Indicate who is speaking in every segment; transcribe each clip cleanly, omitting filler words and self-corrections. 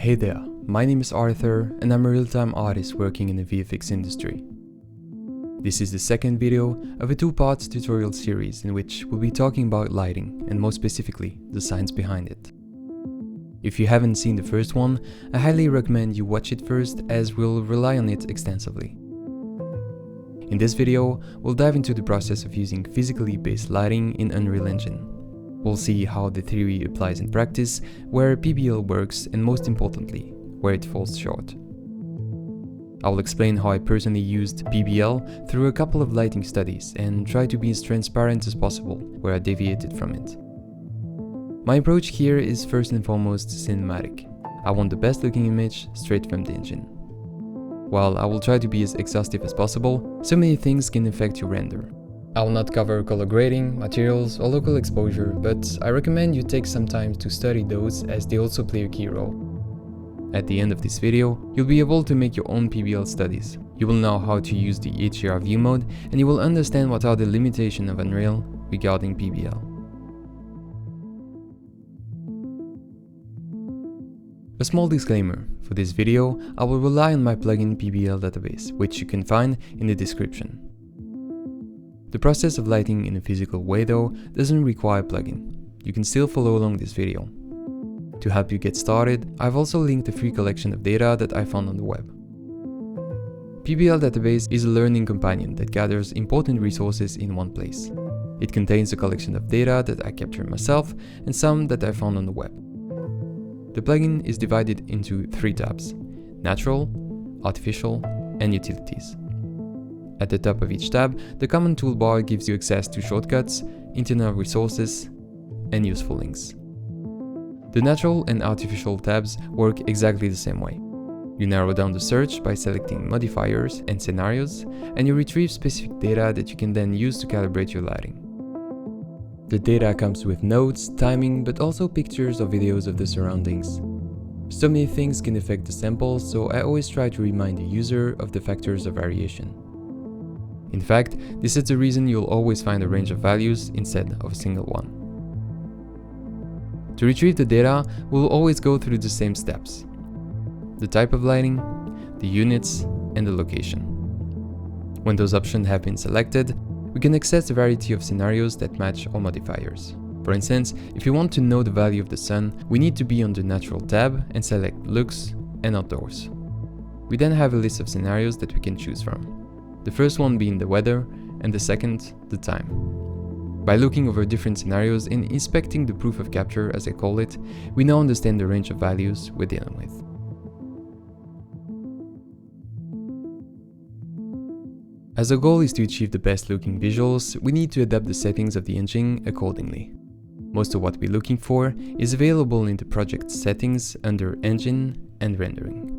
Speaker 1: Hey there, my name is Arthur and I'm a real-time artist working in the VFX industry. This is the second video of a two-part tutorial series in which we'll be talking about lighting and more specifically, the science behind it. If you haven't seen the first one, I highly recommend you watch it first as we'll rely on it extensively. In this video, we'll dive into the process of using physically based lighting in Unreal Engine. We'll see how the theory applies in practice, where PBL works, and most importantly, where it falls short. I will explain how I personally used PBL through a couple of lighting studies and try to be as transparent as possible where I deviated from it. My approach here is first and foremost cinematic. I want the best looking image straight from the engine. While I will try to be as exhaustive as possible, so many things can affect your render. I will not cover color grading, materials, or local exposure, but I recommend you take some time to study those as they also play a key role. At the end of this video, you'll be able to make your own PBL studies. You will know how to use the HDR Viewmode, and you will understand what are the limitations of Unreal regarding PBL. A small disclaimer, for this video, I will rely on my plugin PBL Database, which you can find in the description. The process of lighting in a physical way though doesn't require a plugin. You can still follow along this video. To help you get started, I've also linked a free collection of data that I found on the web. PBL Database is a learning companion that gathers important resources in one place. It contains a collection of data that I captured myself and some that I found on the web. The plugin is divided into 3 tabs: Natural, Artificial, and Utilities. At the top of each tab, the common toolbar gives you access to shortcuts, internal resources, and useful links. The natural and artificial tabs work exactly the same way. You narrow down the search by selecting modifiers and scenarios, and you retrieve specific data that you can then use to calibrate your lighting. The data comes with notes, timing, but also pictures or videos of the surroundings. So many things can affect the sample, so I always try to remind the user of the factors of variation. In fact, this is the reason you'll always find a range of values instead of a single one. To retrieve the data, we'll always go through the same steps: the type of lighting, the units, and the location. When those options have been selected, we can access a variety of scenarios that match our modifiers. For instance, if you want to know the value of the sun, we need to be on the Natural tab and select Lux and Outdoors. We then have a list of scenarios that we can choose from. The first one being the weather, and the second, the time. By looking over different scenarios and inspecting the proof of capture, as I call it, we now understand the range of values we're dealing with. As our goal is to achieve the best looking visuals, we need to adapt the settings of the engine accordingly. Most of what we're looking for is available in the project settings under Engine and Rendering.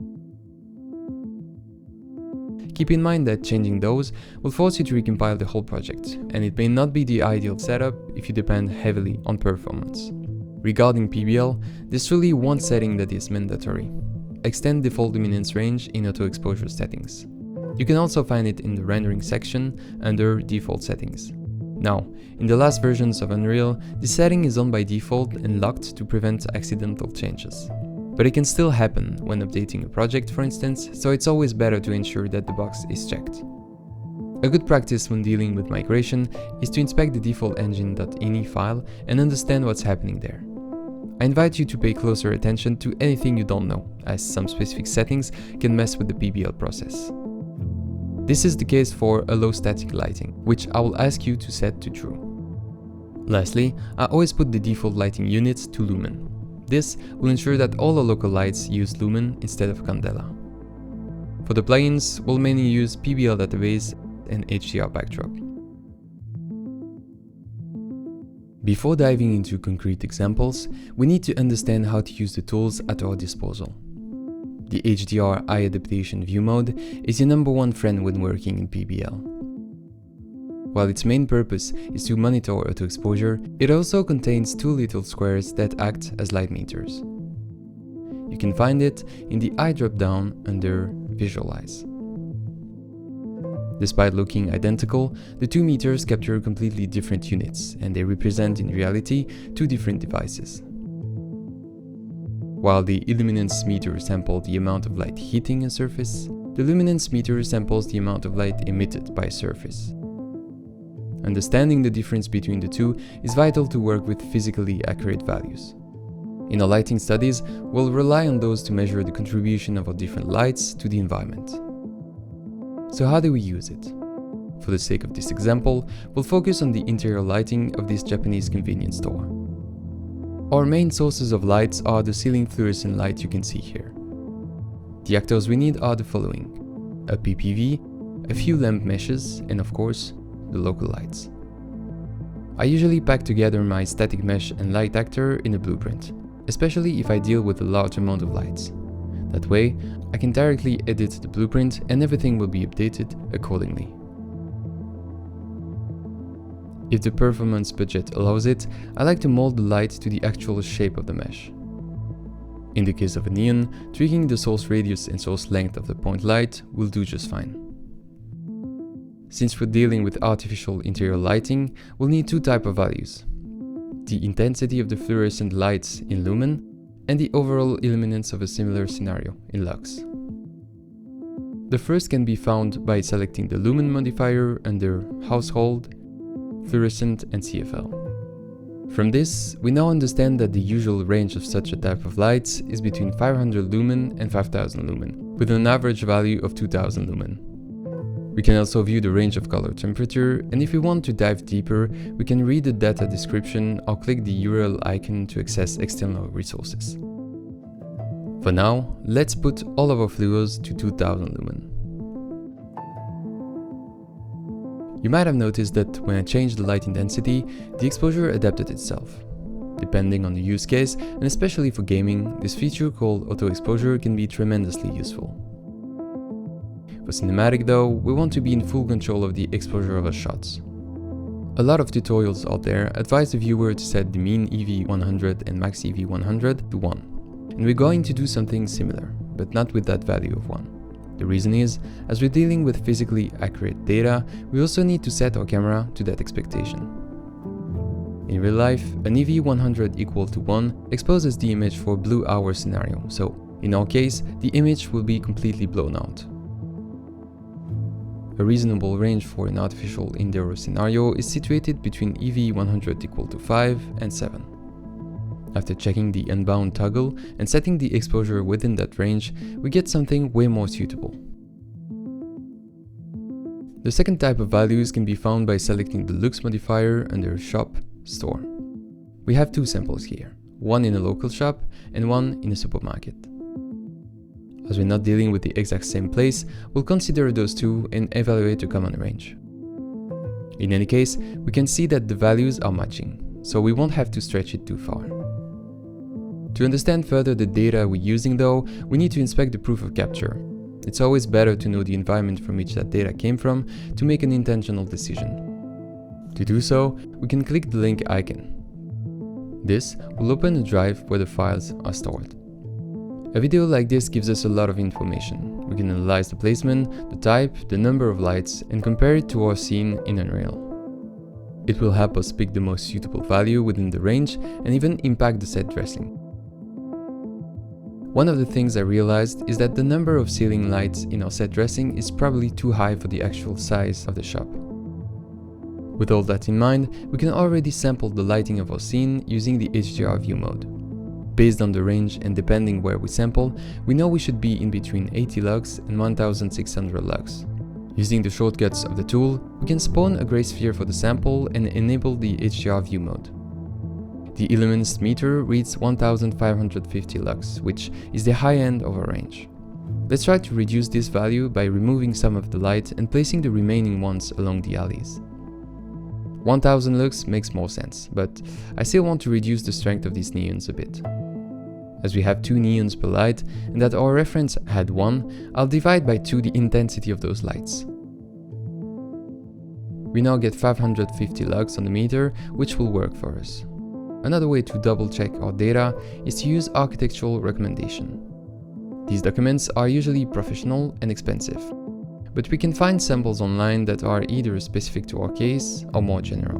Speaker 1: Keep in mind that changing those will force you to recompile the whole project, and it may not be the ideal setup if you depend heavily on performance. Regarding PBL, there's really one setting that is mandatory: extend default luminance range in auto exposure settings. You can also find it in the rendering section under default settings. Now, in the last versions of Unreal, this setting is on by default and locked to prevent accidental changes. But it can still happen when updating a project, for instance, so it's always better to ensure that the box is checked. A good practice when dealing with migration is to inspect the default engine.ini file and understand what's happening there. I invite you to pay closer attention to anything you don't know, as some specific settings can mess with the PBL process. This is the case for a low static lighting, which I will ask you to set to true. Lastly, I always put the default lighting units to lumen. This will ensure that all the local lights use lumen instead of candela. For the plugins, we'll mainly use PBL Database and HDR Backdrop. Before diving into concrete examples, we need to understand how to use the tools at our disposal. The HDR Eye Adaptation Viewmode is your #1 friend when working in PBL. While its main purpose is to monitor auto exposure, it also contains 2 little squares that act as light meters. You can find it in the eye drop-down under Visualize. Despite looking identical, the 2 meters capture completely different units, and they represent in reality 2 different devices. While the illuminance meter samples the amount of light hitting a surface, the luminance meter samples the amount of light emitted by a surface. Understanding the difference between the two is vital to work with physically accurate values. In our lighting studies, we'll rely on those to measure the contribution of our different lights to the environment. So how do we use it? For the sake of this example, we'll focus on the interior lighting of this Japanese convenience store. Our main sources of lights are the ceiling fluorescent light you can see here. The actors we need are the following: a PPV, a few lamp meshes, and of course, the local lights. I usually pack together my static mesh and light actor in a blueprint, especially if I deal with a large amount of lights. That way, I can directly edit the blueprint and everything will be updated accordingly. If the performance budget allows it, I like to mold the light to the actual shape of the mesh. In the case of a neon, tweaking the source radius and source length of the point light will do just fine. Since we're dealing with artificial interior lighting, we'll need two types of values: the intensity of the fluorescent lights in lumen and the overall illuminance of a similar scenario in lux. The first can be found by selecting the lumen modifier under Household, Fluorescent and CFL. From this, we now understand that the usual range of such a type of lights is between 500 lumen and 5000 lumen, with an average value of 2000 lumen. We can also view the range of color temperature, and if we want to dive deeper, we can read the data description or click the URL icon to access external resources. For now, let's put all of our fluos to 2000 lumen. You might have noticed that when I changed the light intensity, the exposure adapted itself. Depending on the use case, and especially for gaming, this feature called auto exposure can be tremendously useful. For cinematic though, we want to be in full control of the exposure of our shots. A lot of tutorials out there advise the viewer to set the mean EV100 and max EV100 to 1. And we're going to do something similar, but not with that value of 1. The reason is, as we're dealing with physically accurate data, we also need to set our camera to that expectation. In real life, an EV100 equal to 1 exposes the image for a blue hour scenario, so in our case, the image will be completely blown out. A reasonable range for an artificial indoor scenario is situated between EV100 equal to 5 and 7. After checking the unbound toggle and setting the exposure within that range, we get something way more suitable. The second type of values can be found by selecting the Lux modifier under Shop, Store. We have two samples here, one in a local shop and one in a supermarket. As we're not dealing with the exact same place, we'll consider those two and evaluate a common range. In any case, we can see that the values are matching, so we won't have to stretch it too far. To understand further the data we're using though, we need to inspect the proof of capture. It's always better to know the environment from which that data came from to make an intentional decision. To do so, we can click the link icon. This will open a drive where the files are stored. A video like this gives us a lot of information. We can analyze the placement, the type, the number of lights, and compare it to our scene in Unreal. It will help us pick the most suitable value within the range and even impact the set dressing. One of the things I realized is that the number of ceiling lights in our set dressing is probably too high for the actual size of the shop. With all that in mind, we can already sample the lighting of our scene using the HDR Viewmode. Based on the range and depending where we sample, we know we should be in between 80 lux and 1600 lux. Using the shortcuts of the tool, we can spawn a gray sphere for the sample and enable the HDR Viewmode. The illuminance meter reads 1550 lux, which is the high end of our range. Let's try to reduce this value by removing some of the light and placing the remaining ones along the alleys. 1000 lux makes more sense, but I still want to reduce the strength of these neons a bit. As we have 2 neons per light and that our reference had 1, I'll divide by 2 the intensity of those lights. We now get 550 lux on the meter, which will work for us. Another way to double check our data is to use architectural recommendation. These documents are usually professional and expensive, but we can find samples online that are either specific to our case or more general.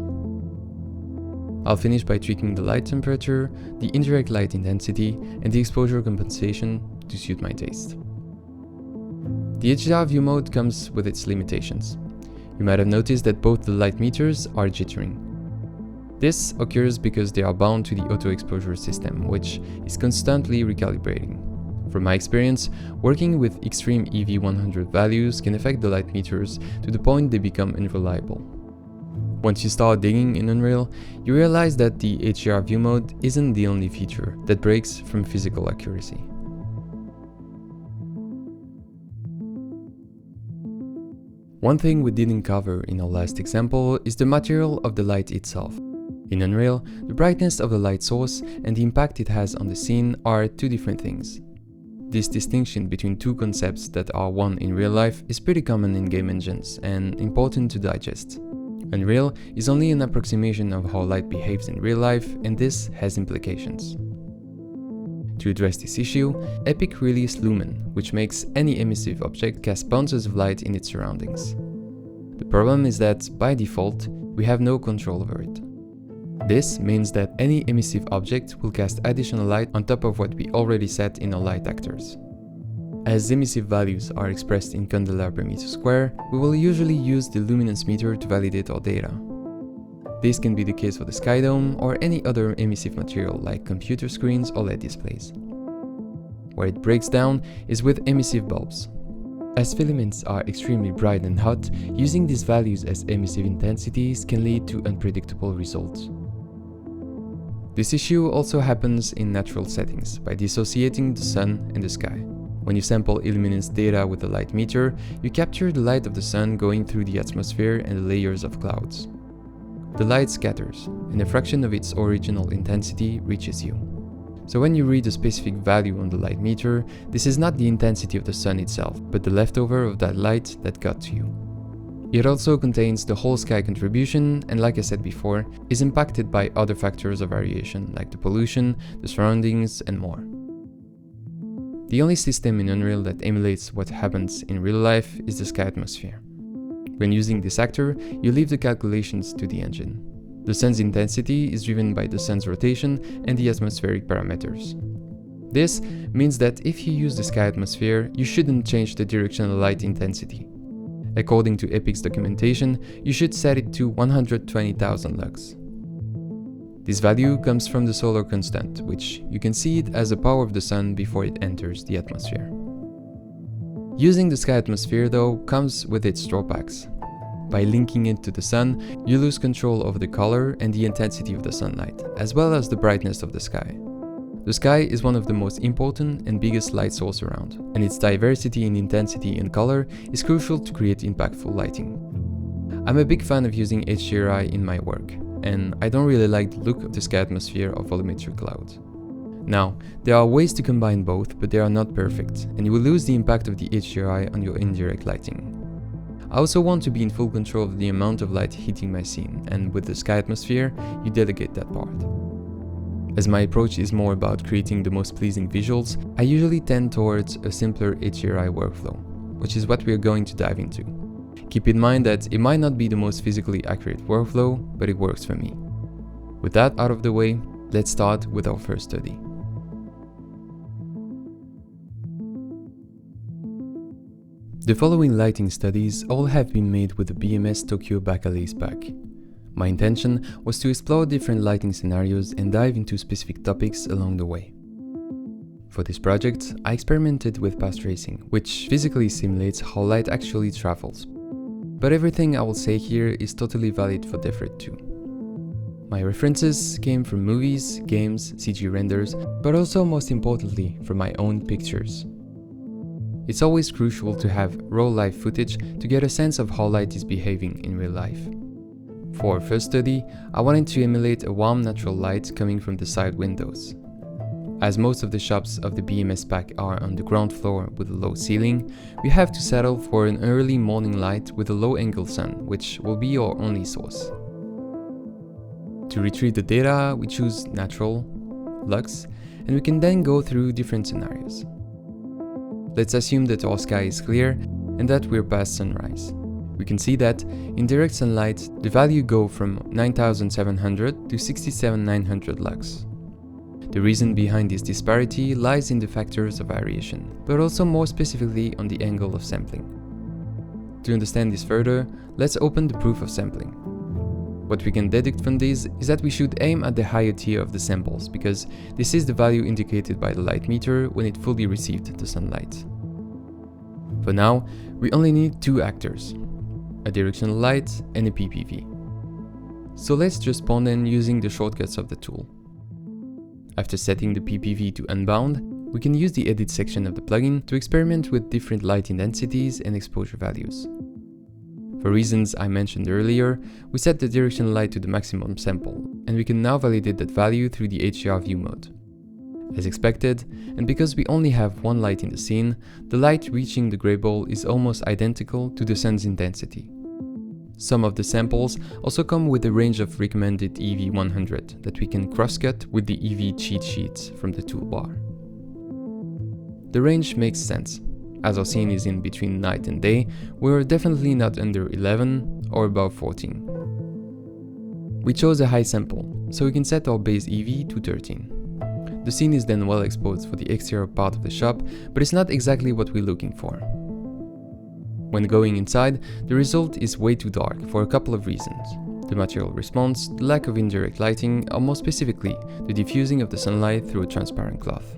Speaker 1: I'll finish by tweaking the light temperature, the indirect light intensity, and the exposure compensation to suit my taste. The HDR Viewmode comes with its limitations. You might have noticed that both the light meters are jittering. This occurs because they are bound to the auto exposure system, which is constantly recalibrating. From my experience, working with extreme EV100 values can affect the light meters to the point they become unreliable. Once you start digging in Unreal, you realize that the HDR Viewmode isn't the only feature that breaks from physical accuracy. One thing we didn't cover in our last example is the material of the light itself. In Unreal, the brightness of the light source and the impact it has on the scene are two different things. This distinction between two concepts that are one in real life is pretty common in game engines and important to digest. Unreal is only an approximation of how light behaves in real life, and this has implications. To address this issue, Epic released Lumen, which makes any emissive object cast bounces of light in its surroundings. The problem is that, by default, we have no control over it. This means that any emissive object will cast additional light on top of what we already set in our light actors. As emissive values are expressed in candela per meter square, we will usually use the luminance meter to validate our data. This can be the case for the sky dome or any other emissive material like computer screens or LED displays. Where it breaks down is with emissive bulbs. As filaments are extremely bright and hot, using these values as emissive intensities can lead to unpredictable results. This issue also happens in natural settings by dissociating the sun and the sky. When you sample illuminance data with a light meter, you capture the light of the sun going through the atmosphere and the layers of clouds. The light scatters, and a fraction of its original intensity reaches you. So when you read a specific value on the light meter, this is not the intensity of the sun itself, but the leftover of that light that got to you. It also contains the whole sky contribution, and like I said before, is impacted by other factors of variation like the pollution, the surroundings, and more. The only system in Unreal that emulates what happens in real life is the sky atmosphere. When using this actor, you leave the calculations to the engine. The sun's intensity is driven by the sun's rotation and the atmospheric parameters. This means that if you use the sky atmosphere, you shouldn't change the directional light intensity. According to Epic's documentation, you should set it to 120,000 lux. This value comes from the solar constant, which you can see it as the power of the sun before it enters the atmosphere. Using the sky atmosphere, though, comes with its drawbacks. By linking it to the sun, you lose control over the color and the intensity of the sunlight, as well as the brightness of the sky. The sky is one of the most important and biggest light source around, and its diversity in intensity and color is crucial to create impactful lighting. I'm a big fan of using HDR in my work, and I don't really like the look of the sky atmosphere of volumetric clouds. Now, there are ways to combine both, but they are not perfect, and you will lose the impact of the HDR on your indirect lighting. I also want to be in full control of the amount of light hitting my scene, and with the sky atmosphere, you delegate that part. As my approach is more about creating the most pleasing visuals, I usually tend towards a simpler HDR workflow, which is what we are going to dive into. Keep in mind that it might not be the most physically accurate workflow, but it works for me. With that out of the way, let's start with our first study. The following lighting studies all have been made with the BMS Tokyo Baccalaze pack. My intention was to explore different lighting scenarios and dive into specific topics along the way. For this project, I experimented with path tracing, which physically simulates how light actually travels. But everything I will say here is totally valid for Defred too. My references came from movies, games, CG renders, but also most importantly from my own pictures. It's always crucial to have raw live footage to get a sense of how light is behaving in real life. For our first study, I wanted to emulate a warm natural light coming from the side windows. As most of the shops of the BMS pack are on the ground floor with a low ceiling, we have to settle for an early morning light with a low angle sun, which will be our only source. To retrieve the data, we choose natural, lux, and we can then go through different scenarios. Let's assume that our sky is clear and that we're past sunrise. We can see that in direct sunlight, the value go from 9700 to 67900 lux. The reason behind this disparity lies in the factors of variation, but also more specifically on the angle of sampling. To understand this further, let's open the proof of sampling. What we can deduct from this is that we should aim at the higher tier of the samples, because this is the value indicated by the light meter when it fully received the sunlight. For now, we only need two actors, a directional light and a PPV. So let's just spawn them using the shortcuts of the tool. After setting the PPV to unbound, we can use the edit section of the plugin to experiment with different light intensities and exposure values. For reasons I mentioned earlier, we set the directional light to the maximum sample, and we can now validate that value through the HDR Viewmode. As expected, and because we only have one light in the scene, the light reaching the gray ball is almost identical to the sun's intensity. Some of the samples also come with a range of recommended EV100 that we can crosscut with the EV cheat sheets from the toolbar. The range makes sense. As our scene is in between night and day, we're definitely not under 11 or above 14. We chose a high sample, so we can set our base EV to 13. The scene is then well exposed for the exterior part of the shop, but it's not exactly what we're looking for. When going inside, the result is way too dark for a couple of reasons. The material response, the lack of indirect lighting, or more specifically, the diffusing of the sunlight through a transparent cloth.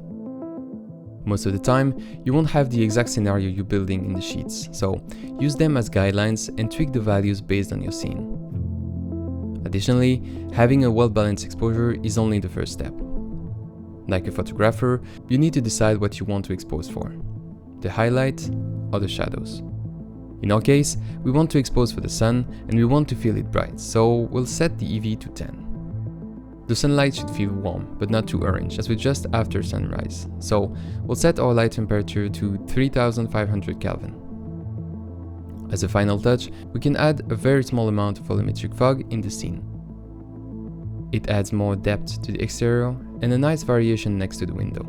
Speaker 1: Most of the time, you won't have the exact scenario you're building in the sheets, so use them as guidelines and tweak the values based on your scene. Additionally, having a well-balanced exposure is only the first step. Like a photographer, you need to decide what you want to expose for, the highlight or the shadows. In our case, we want to expose for the sun and we want to feel it bright, so we'll set the EV to 10. The sunlight should feel warm, but not too orange, as we're just after sunrise, so we'll set our light temperature to 3500 Kelvin. As a final touch, we can add a very small amount of volumetric fog in the scene. It adds more depth to the exterior and a nice variation next to the window.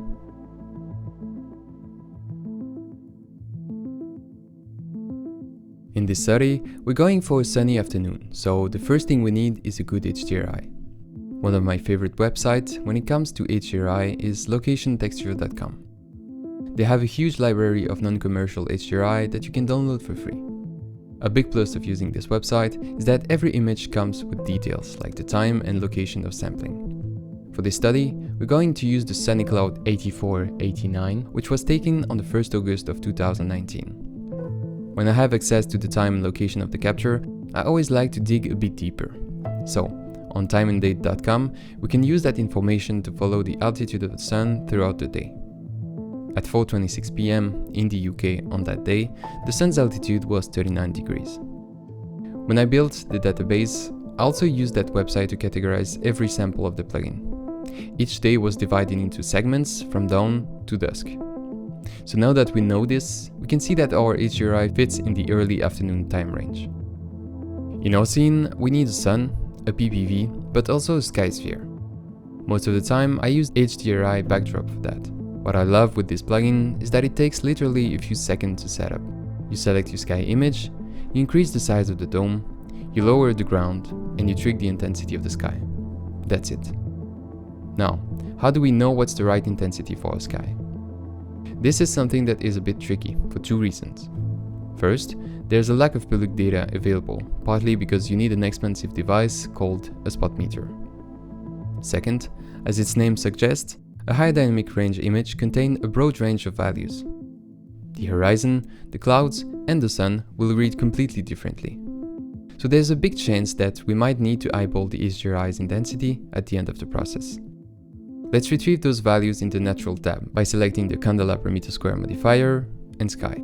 Speaker 1: In this study, we're going for a sunny afternoon, so the first thing we need is a good HDRI. One of my favorite websites when it comes to HDRI is locationtexture.com. They have a huge library of non-commercial HDRI that you can download for free. A big plus of using this website is that every image comes with details like the time and location of sampling. For this study, we're going to use the Sunny Cloud 8489, which was taken on the 1st August of 2019. When I have access to the time and location of the capture, I always like to dig a bit deeper. So, on timeanddate.com, we can use that information to follow the altitude of the sun throughout the day. At 4:26 PM in the UK on that day, the sun's altitude was 39 degrees. When I built the database, I also used that website to categorize every sample of the plugin. Each day was divided into segments from dawn to dusk. So now that we know this, we can see that our HDRI fits in the early afternoon time range. In our scene, we need a sun, a PPV, but also a sky sphere. Most of the time, I use HDRI backdrop for that. What I love with this plugin is that it takes literally a few seconds to set up. You select your sky image, you increase the size of the dome, you lower the ground, and you tweak the intensity of the sky. That's it. Now, how do we know what's the right intensity for our sky? This is something that is a bit tricky for two reasons. First, there's a lack of public data available, partly because you need an expensive device called a spot meter. Second, as its name suggests, a high dynamic range image contains a broad range of values. The horizon, the clouds, and the sun will read completely differently. So there's a big chance that we might need to eyeball the HDRI's intensity at the end of the process. Let's retrieve those values in the Natural tab by selecting the candela per meter square modifier and sky.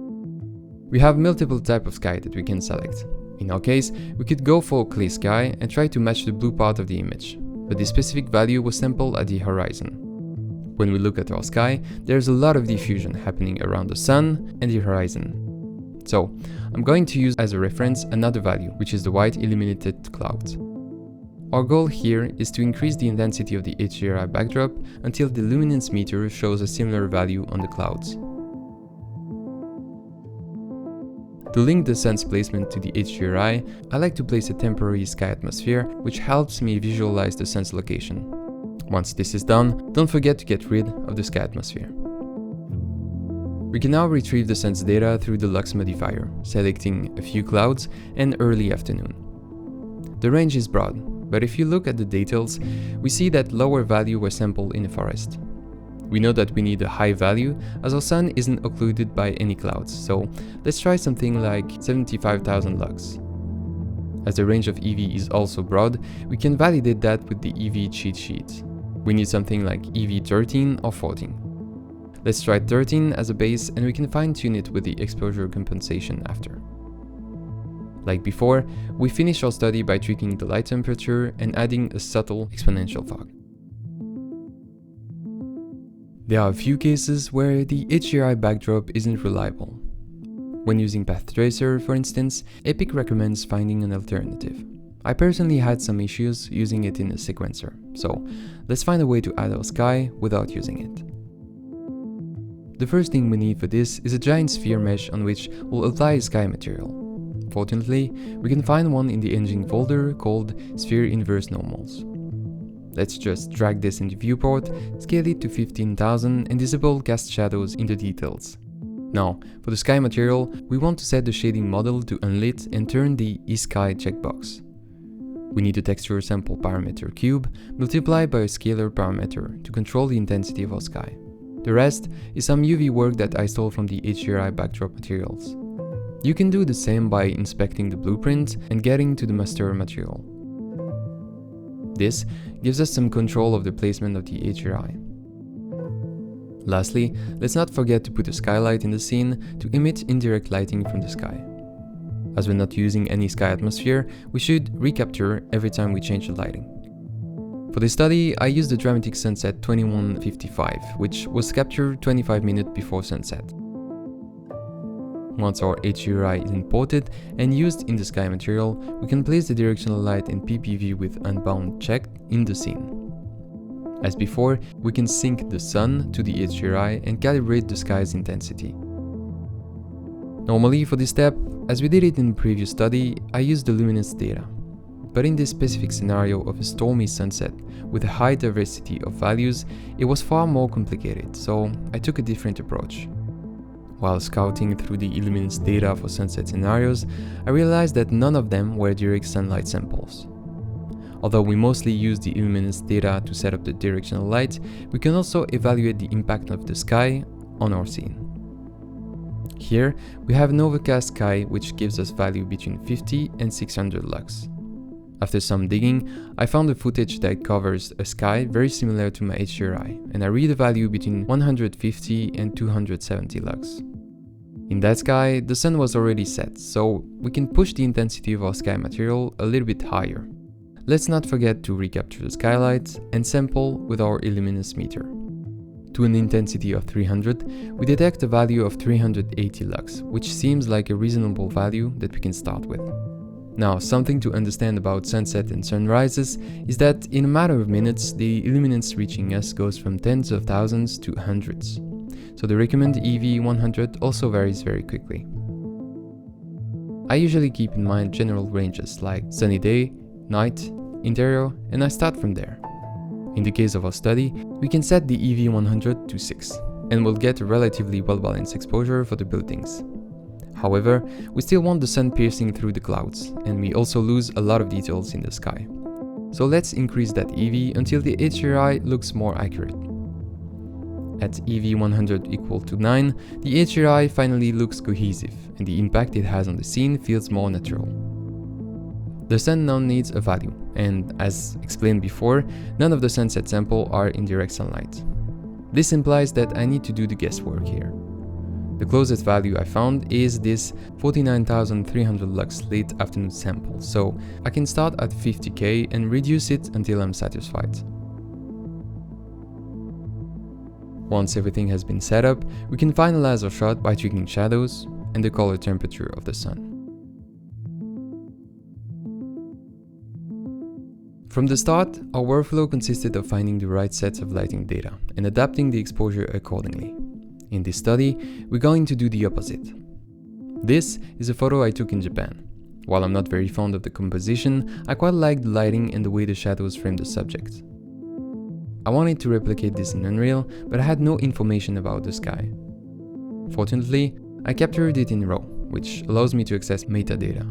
Speaker 1: We have multiple types of sky that we can select. In our case, we could go for a clear sky and try to match the blue part of the image, but the specific value was sampled at the horizon. When we look at our sky, there's a lot of diffusion happening around the sun and the horizon. So, I'm going to use as a reference another value, which is the white illuminated clouds. Our goal here is to increase the intensity of the HDRI backdrop until the luminance meter shows a similar value on the clouds. To link the sun's placement to the HDR, I like to place a temporary sky atmosphere, which helps me visualize the sun's location. Once this is done, don't forget to get rid of the sky atmosphere. We can now retrieve the sun's data through the Lux modifier, selecting a few clouds and early afternoon. The range is broad, but if you look at the details, we see that lower values were sampled in a forest. We know that we need a high value as our sun isn't occluded by any clouds, so let's try something like 75,000 lux. As the range of EV is also broad, we can validate that with the EV cheat sheet. We need something like EV 13 or 14. Let's try 13 as a base and we can fine-tune it with the exposure compensation after. Like before, we finish our study by tweaking the light temperature and adding a subtle exponential fog. There are a few cases where the HDR backdrop isn't reliable. When using Path Tracer, for instance, Epic recommends finding an alternative. I personally had some issues using it in a sequencer, so let's find a way to add our sky without using it. The first thing we need for this is a giant sphere mesh on which we'll apply a sky material. Fortunately, we can find one in the engine folder called Sphere Inverse Normals. Let's just drag this in the viewport, scale it to 15,000 and disable cast shadows in the details. Now, for the sky material, we want to set the shading model to unlit and turn the eSky checkbox. We need a texture sample parameter cube multiplied by a scalar parameter to control the intensity of our sky. The rest is some UV work that I stole from the HDR backdrop materials. You can do the same by inspecting the blueprint and getting to the master material. This gives us some control of the placement of the HDR. Lastly, let's not forget to put a skylight in the scene to emit indirect lighting from the sky. As we're not using any sky atmosphere, we should recapture every time we change the lighting. For this study, I used the dramatic sunset 2155, which was captured 25 minutes before sunset. Once our HDR is imported and used in the sky material, we can place the directional light and PPV with unbound checked in the scene. As before, we can sync the sun to the HDR and calibrate the sky's intensity. Normally for this step, as we did it in the previous study, I used the luminance data. But in this specific scenario of a stormy sunset with a high diversity of values, it was far more complicated, so I took a different approach. While scouting through the illuminance data for sunset scenarios, I realized that none of them were direct sunlight samples. Although we mostly use the illuminance data to set up the directional light, we can also evaluate the impact of the sky on our scene. Here, we have an overcast sky which gives us value between 50 and 600 lux. After some digging, I found a footage that covers a sky very similar to my HDR, and I read a value between 150 and 270 lux. In that sky, the sun was already set, so we can push the intensity of our sky material a little bit higher. Let's not forget to recapture the skylight and sample with our illuminance meter. To an intensity of 300, we detect a value of 380 lux, which seems like a reasonable value that we can start with. Now, something to understand about sunset and sunrises is that in a matter of minutes, the illuminance reaching us goes from tens of thousands to hundreds. So the recommended EV 100 also varies very quickly. I usually keep in mind general ranges like sunny day, night, interior, and I start from there. In the case of our study, we can set the EV 100 to 6, and we'll get a relatively well-balanced exposure for the buildings. However, we still want the sun piercing through the clouds, and we also lose a lot of details in the sky. So let's increase that EV until the HDR looks more accurate. At EV 100 equal to 9, the HDR finally looks cohesive, and the impact it has on the scene feels more natural. The sun now needs a value, and as explained before, none of the sunset sample are in direct sunlight. This implies that I need to do the guesswork here. The closest value I found is this 49,300 lux late afternoon sample, so I can start at 50k and reduce it until I'm satisfied. Once everything has been set up, we can finalize our shot by tweaking shadows and the color temperature of the sun. From the start, our workflow consisted of finding the right sets of lighting data and adapting the exposure accordingly. In this study, we're going to do the opposite. This is a photo I took in Japan. While I'm not very fond of the composition, I quite like the lighting and the way the shadows frame the subject. I wanted to replicate this in Unreal, but I had no information about the sky. Fortunately, I captured it in RAW, which allows me to access metadata.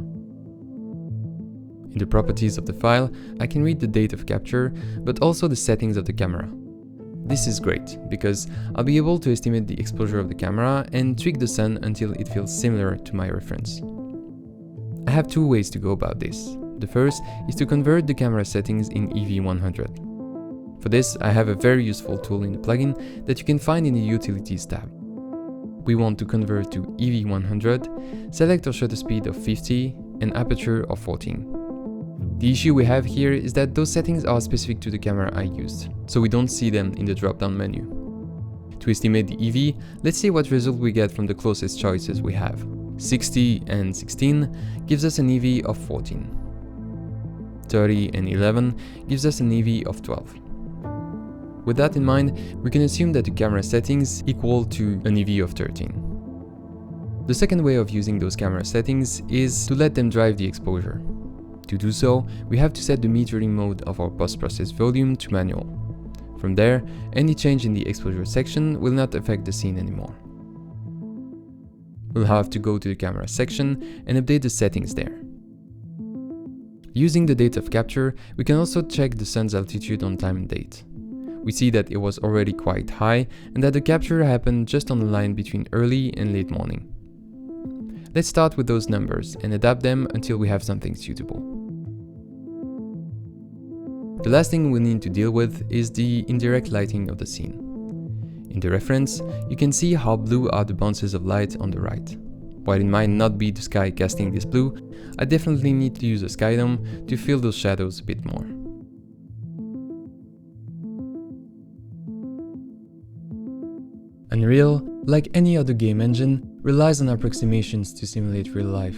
Speaker 1: In the properties of the file, I can read the date of capture, but also the settings of the camera. This is great, because I'll be able to estimate the exposure of the camera and tweak the sun until it feels similar to my reference. I have two ways to go about this. The first is to convert the camera settings in EV100. For this, I have a very useful tool in the plugin that you can find in the Utilities tab. We want to convert to EV100, select our shutter speed of 50 and aperture of 14. The issue we have here is that those settings are specific to the camera I used, so we don't see them in the drop-down menu. To estimate the EV, let's see what result we get from the closest choices we have. 60 and 16 gives us an EV of 14. 30 and 11 gives us an EV of 12. With that in mind, we can assume that the camera settings equal to an EV of 13. The second way of using those camera settings is to let them drive the exposure. To do so, we have to set the metering mode of our post-process volume to manual. From there, any change in the exposure section will not affect the scene anymore. We'll have to go to the camera section and update the settings there. Using the date of capture, we can also check the sun's altitude on time and date. We see that it was already quite high and that the capture happened just on the line between early and late morning. Let's start with those numbers and adapt them until we have something suitable. The last thing we need to deal with is the indirect lighting of the scene. In the reference, you can see how blue are the bounces of light on the right. While it might not be the sky casting this blue, I definitely need to use a sky dome to fill those shadows a bit more. Unreal, like any other game engine, relies on approximations to simulate real life.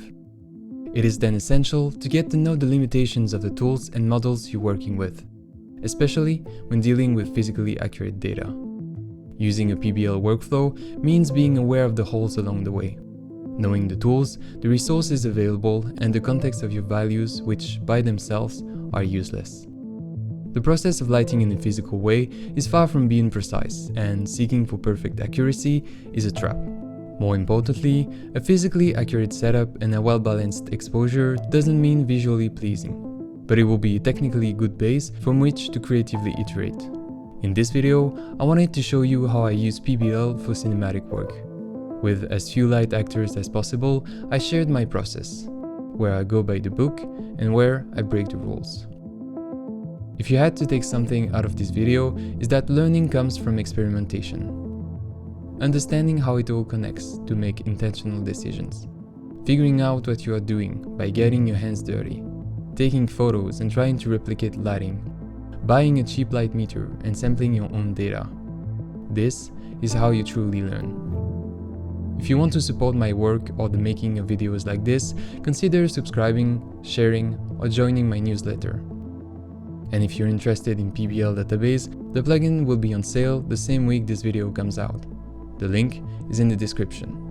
Speaker 1: It is then essential to get to know the limitations of the tools and models you're working with, especially when dealing with physically accurate data. Using a PBL workflow means being aware of the holes along the way, knowing the tools, the resources available, and the context of your values, which by themselves are useless. The process of lighting in a physical way is far from being precise, and seeking for perfect accuracy is a trap. More importantly, a physically accurate setup and a well-balanced exposure doesn't mean visually pleasing, but it will be a technically good base from which to creatively iterate. In this video, I wanted to show you how I use PBL for cinematic work. With as few light actors as possible, I shared my process, where I go by the book and where I break the rules. If you had to take something out of this video, is that learning comes from experimentation. Understanding how it all connects to make intentional decisions. Figuring out what you are doing by getting your hands dirty. Taking photos and trying to replicate lighting. Buying a cheap light meter and sampling your own data. This is how you truly learn. If you want to support my work or the making of videos like this, consider subscribing, sharing, or joining my newsletter. And if you're interested in PBL Database, the plugin will be on sale the same week this video comes out. The link is in the description.